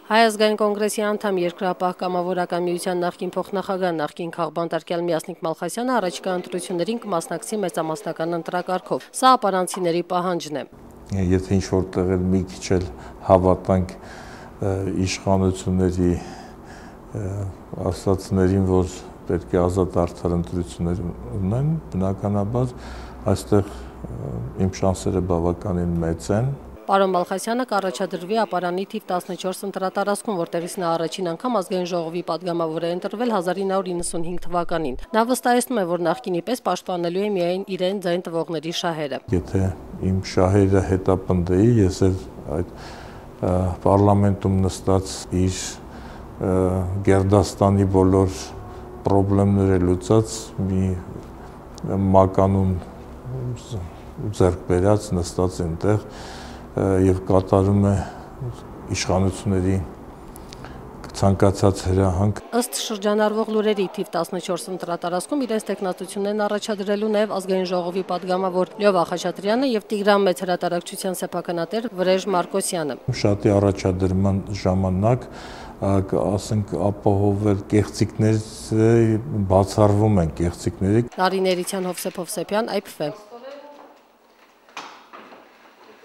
Հայ ազգային կոնգրեսի անդամ Երկրապահ կամավորական միության նախկին փոխնախագահ նախկին քաղբանտարկյալ Միասնիկ Մալխասյանը առաջիկա ընտրություններին կմասնակցի մեծամասնական ընտրակարգով։ Սա ապարանցիների պահանջն է։ Եթե ինչ-որ տեղեր մի քիչ էլ հավատանք իշխանությունների ասածներին, որ պետք է ազատ արդար ընտրություններ ունեն, բնականաբար այստեղ իմ շանսերը բավականին մեծ են։ Պարոն Մալխասյանը կառաջադրվի ապարանի թիվ 14 ընտրատարածքում, որտեղից նա առաջին անգամ ազգային ժողովի պատգամավոր է ընտրվել 1995 թվականին։ Նա վստահեցնում է, որ նախկինի պես պաշտպանելու է միայն իրեն ձայն տվողների շահերը։ Եթե իմ շահերը հետապնդեի, ես էլ այդ պարլամենտում նստած իր Գերդաստանի բոլոր խնդիրները լուծած մի մականուն ձեռք բերած նստած այնտեղ եւ կատարում է իշխանությունների ցանկացած հրահանգ։ Ըստ շրջանառվող լուրերի թիվ 14 ընտրատարածքում իրենց տեխնատություններն առաջադրելու նաև ազգային ժողովի պատգամավոր Լյովա Խաչատրյանը եւ Տիգրան Մեծ հրատարակչության սեփականատեր Վրեժ Մարկոսյանը։ Շատի առաջադրման ժամանակ ասենք ապահովել կեղծիքներ, բացառվում են կեղծիքները։ Տարիներիցյան Հովսեփ Հովսեփյան, IPV։